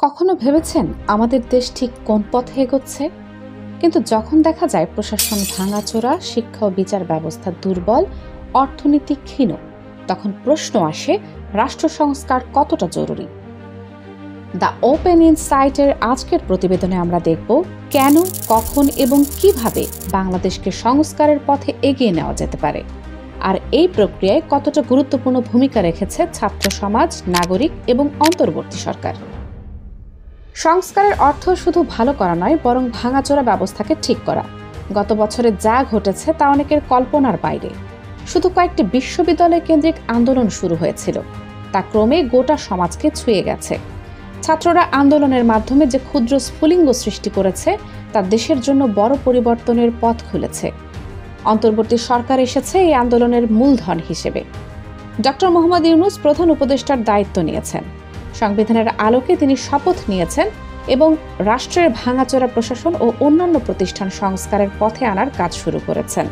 কখনো ভেবেছেন আমাদের দেশ ঠিক কোন পথে এগোচ্ছে? কিন্তু যখন দেখা যায় প্রশাসন ভাঙাচোরা, শিক্ষা ও বিচার ব্যবস্থা দুর্বল, অর্থনীতি ক্ষীণ, তখন প্রশ্ন আসে রাষ্ট্র সংস্কার কতটা জরুরি। দ্য ওপেন ইনসাইটের আজকের প্রতিবেদনে আমরা দেখব কেন, কখন এবং কিভাবে বাংলাদেশকে সংস্কারের পথে এগিয়ে নেওয়া যেতে পারে, আর এই প্রক্রিয়ায় কতটা গুরুত্বপূর্ণ ভূমিকা রেখেছে ছাত্র সমাজ, নাগরিক এবং অন্তর্বর্তী সরকার। সংস্কারের অর্থ শুধু ভালো করা নয়, বরং ভাঙাচোরা ব্যবস্থাকে ঠিক করা। গত বছরে যা ঘটেছে তা অনেকের কল্পনার বাইরে। শুধু কয়েকটি বিশ্ববিদ্যালয় কেন্দ্রিক আন্দোলন শুরু হয়েছিল, তা ক্রমে গোটা সমাজকে ছুঁয়ে গেছে। ছাত্ররা আন্দোলনের মাধ্যমে যে ক্ষুদ্র স্ফুলিঙ্গ সৃষ্টি করেছে তা দেশের জন্য বড় পরিবর্তনের পথ খুলেছে। অন্তর্বর্তী সরকার এসেছে এই আন্দোলনের মূলধন হিসেবে। ডক্টর মোহাম্মদ ইউনূস প্রধান উপদেষ্টার দায়িত্ব নিয়েছেন। সংবিধানের আলোকে তিনি শপথ নিয়েছেন এবং রাষ্ট্রের ভাঙাচোরা প্রশাসন ও অন্যান্য প্রতিষ্ঠান সংস্কারের পথে আনার কাজ শুরু করেছেন।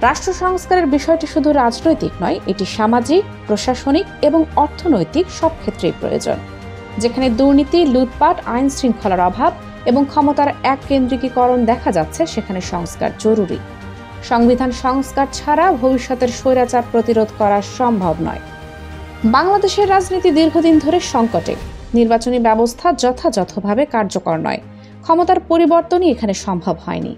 রাষ্ট্র সংস্কারের বিষয়টি শুধু রাজনৈতিক নয়, এটি সামাজিক, প্রশাসনিক এবং অর্থনৈতিক সব ক্ষেত্রেই প্রয়োজন। যেখানে দুর্নীতি, লুটপাট, আইন শৃঙ্খলার অভাব এবং ক্ষমতার এককেন্দ্রিকীকরণ দেখা যাচ্ছে, সেখানে সংস্কার জরুরি। সংবিধান সংস্কার ছাড়া ভবিষ্যতের স্বৈরাচার প্রতিরোধ করা সম্ভব নয়। বাংলাদেশের রাজনীতি দীর্ঘদিন ধরে সংকটে। নির্বাচনী ব্যবস্থা যথাযথভাবে কার্যকর নয়, ক্ষমতার পরিবর্তনই এখানে সম্ভব হয়নি।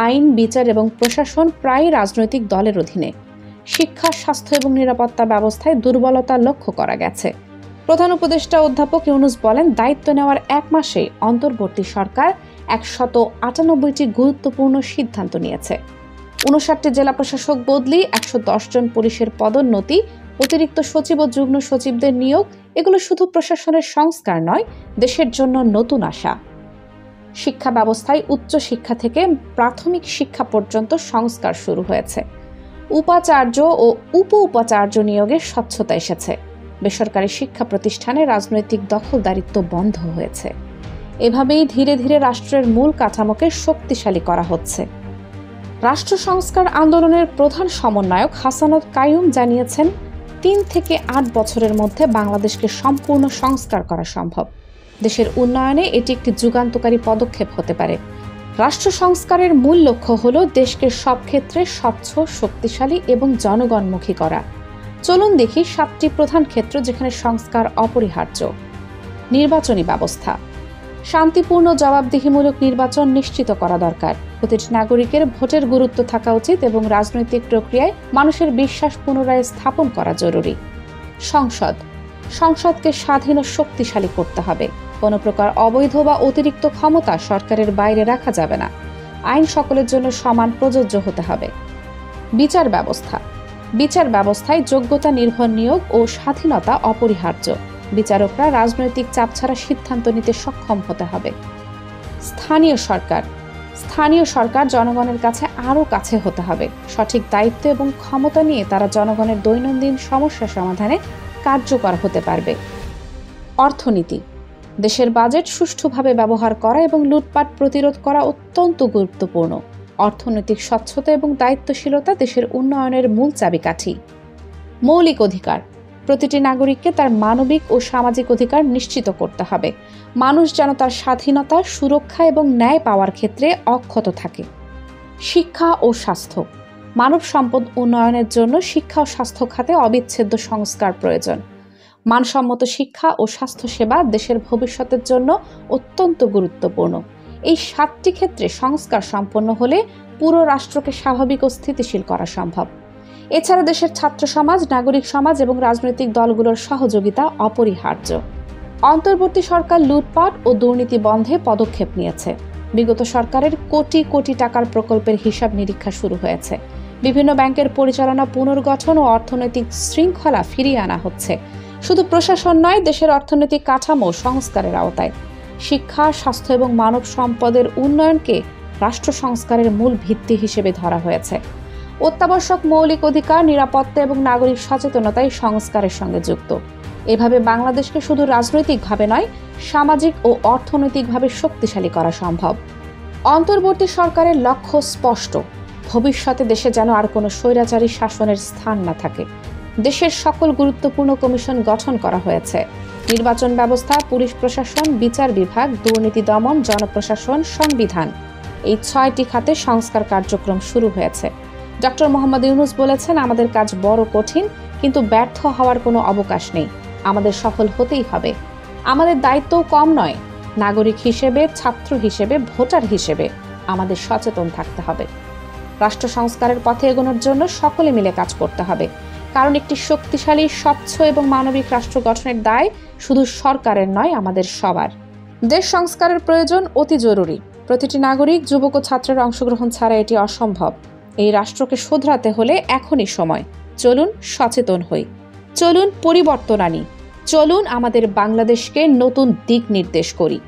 আইন, বিচার এবং প্রশাসন প্রায় রাজনৈতিক দলের অধীনে। শিক্ষা, স্বাস্থ্য এবং নিরাপত্তা ব্যবস্থায় দুর্বলতা লক্ষ্য করা গেছে। প্রধান উপদেষ্টা অধ্যাপক ইউনূস বলেন, দায়িত্ব নেওয়ার এক মাসে অন্তর্বর্তী সরকার 198টি গুরুত্বপূর্ণ সিদ্ধান্ত নিয়েছে। 59টি জেলা প্রশাসক বদলি, 110 জন পুলিশের পদোন্নতি, অতিরিক্ত সচিব ও যুগ্ম সচিবদের নিয়োগ, এগুলো শুধু প্রশাসনের সংস্কার নয়, দেশের জন্য নতুন আশা। শিক্ষা ব্যবস্থায় উচ্চ শিক্ষা থেকে প্রাথমিক শিক্ষা পর্যন্ত সংস্কার শুরু হয়েছে। উপাচার্য ও উপাচার্য নিয়োগে স্বচ্ছতা এসেছে। বেসরকারি শিক্ষা প্রতিষ্ঠানে রাজনৈতিক দখলদারিত্ব বন্ধ হয়েছে। এভাবেই ধীরে ধীরে রাষ্ট্রের মূল কাঠামোকে শক্তিশালী করা হচ্ছে। রাষ্ট্র সংস্কার আন্দোলনের প্রধান সমন্বয়ক হাসানাত কাইয়ুম জানিয়েছেন, 3 থেকে 8 বছরের মধ্যে বাংলাদেশকে সম্পূর্ণ সংস্কার করা সম্ভব। দেশের উন্নয়নে এটি একটি যুগান্তকারী পদক্ষেপ হতে পারে। রাষ্ট্র সংস্কারের মূল লক্ষ্য হল দেশকে সব ক্ষেত্রে স্বচ্ছ, শক্তিশালী এবং জনগণমুখী করা। চলুন দেখি 7টি প্রধান ক্ষেত্র যেখানে সংস্কার অপরিহার্য। নির্বাচনী ব্যবস্থা। শান্তিপূর্ণ, জবাবদিহিমূলক নির্বাচন নিশ্চিত করা দরকার। প্রতিটি নাগরিকের ভোটের গুরুত্ব থাকা উচিত এবং রাজনৈতিক প্রক্রিয়ায় মানুষের বিশ্বাস পুনরায় স্থাপন করা জরুরি। সংসদকে স্বাধীন ও শক্তিশালী করতে হবে। কোনো প্রকার অবৈধ বা অতিরিক্ত ক্ষমতা সরকারের বাইরে রাখা যাবে না। আইন সকলের জন্য সমান প্রযোজ্য হতে হবে। বিচার ব্যবস্থায় যোগ্যতা নির্ভর নিয়োগ ও স্বাধীনতা অপরিহার্য। বিচারকরা রাজনৈতিক চাপ ছাড়া সিদ্ধান্ত নিতে সক্ষম হতে হবে। স্থানীয় সরকার জনগণের কাছে আরও কাছে হতে হবে। সঠিক দায়িত্ব এবং ক্ষমতা নিয়ে তারা জনগণের দৈনন্দিন সমস্যা সমাধানে কার্যকর হতে পারবে। অর্থনীতি। দেশের বাজেট সুষ্ঠুভাবে ব্যবহার করা এবং লুটপাট প্রতিরোধ করা অত্যন্ত গুরুত্বপূর্ণ। অর্থনৈতিক স্বচ্ছতা এবং দায়িত্বশীলতা দেশের উন্নয়নের মূল চাবিকাঠি। মৌলিক অধিকার। প্রতিটি নাগরিককে তার মানবিক ও সামাজিক অধিকার নিশ্চিত করতে হবে। মানুষ যেন তার স্বাধীনতা, সুরক্ষা এবং ন্যায় পাওয়ার ক্ষেত্রে অক্ষত থাকে। শিক্ষা ও স্বাস্থ্য। মানব সম্পদ উন্নয়নের জন্য শিক্ষা ও স্বাস্থ্য খাতে অবিচ্ছেদ্য সংস্কার প্রয়োজন। মানসম্মত শিক্ষা ও স্বাস্থ্যসেবা দেশের ভবিষ্যতের জন্য অত্যন্ত গুরুত্বপূর্ণ। এই 7টি ক্ষেত্রে সংস্কার সম্পন্ন হলে পুরো রাষ্ট্রকে স্বাভাবিক ও স্থিতিশীল করা সম্ভব। এছাড়া দেশের ছাত্র সমাজ, নাগরিক সমাজ এবং রাজনৈতিক দলগুলোর সহযোগিতা অপরিহার্য। অন্তর্বর্তী সরকার লুটপাট ও দুর্নীতি বন্ধে পদক্ষেপ নিয়েছে। বিগত সরকারের কোটি কোটি টাকার প্রকল্পের হিসাব নিরীক্ষা শুরু হয়েছে। বিভিন্ন ব্যাংকের পরিচালনা পুনর্গঠন ও অর্থনৈতিক শৃঙ্খলা ফিরিয়ে আনা হচ্ছে। শুধু প্রশাসন নয়, দেশের অর্থনৈতিক কাঠামো সংস্কারের আওতায়। শিক্ষা, স্বাস্থ্য এবং মানব সম্পদের উন্নয়নকে রাষ্ট্র সংস্কারের মূল ভিত্তি হিসেবে ধরা হয়েছে। অত্যাবশ্যক মৌলিক অধিকার, নিরাপত্তা এবং নাগরিক সচেতনতাই সংস্কারের সঙ্গে যুক্ত। এভাবে বাংলাদেশকে শুধু রাজনৈতিকভাবে নয়, সামাজিক ও অর্থনৈতিকভাবে শক্তিশালী করা সম্ভব। অন্তর্বর্তী সরকারের লক্ষ্য স্পষ্ট। ভবিষ্যতে দেশে যেন আর কোনো স্বৈরাচারী শাসনের স্থান না থাকে। দেশের সকল গুরুত্বপূর্ণ কমিশন গঠন করা হয়েছে। নির্বাচন ব্যবস্থা, পুলিশ প্রশাসন, বিচার বিভাগ, দুর্নীতি দমন, জনপ্রশাসন, সংবিধান, এই 6টি খাতে সংস্কার কার্যক্রম শুরু হয়েছে। ডক্টর মোহাম্মদ ইউনূস বলেছেন, আমাদের কাজ বড় কঠিন, কিন্তু ব্যর্থ হওয়ার কোনো অবকাশ নেই। আমাদের সফল হতেই হবে। আমাদের দায়িত্বও কম নয়। নাগরিক হিসেবে, ছাত্র হিসেবে, ভোটার হিসেবে আমাদের সচেতন থাকতে হবে। রাষ্ট্র সংস্কারের পথে এগোনোর জন্য সকলে মিলে কাজ করতে হবে, কারণ একটি শক্তিশালী, স্বচ্ছ এবং মানবিক রাষ্ট্র গঠনের দায় শুধু সরকারের নয়, আমাদের সবার। দেশ সংস্কারের প্রয়োজন অতি জরুরি। প্রতিটি নাগরিক, যুবক ও ছাত্রের অংশগ্রহণ ছাড়া এটি অসম্ভব। এই রাষ্ট্রকে শোধরাতে হলে এখনই সময়। চলুন সচেতন হই, চলুন পরিবর্তন আনি, চলুন আমাদের বাংলাদেশকে নতুন দিক নির্দেশ করি।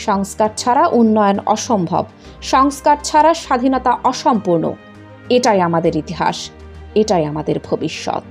সংস্কার ছাড়া উন্নয়ন অসম্ভব, সংস্কার ছাড়া স্বাধীনতা অসম্পূর্ণ। এটাই আমাদের ইতিহাস, এটাই আমাদের ভবিষ্যৎ।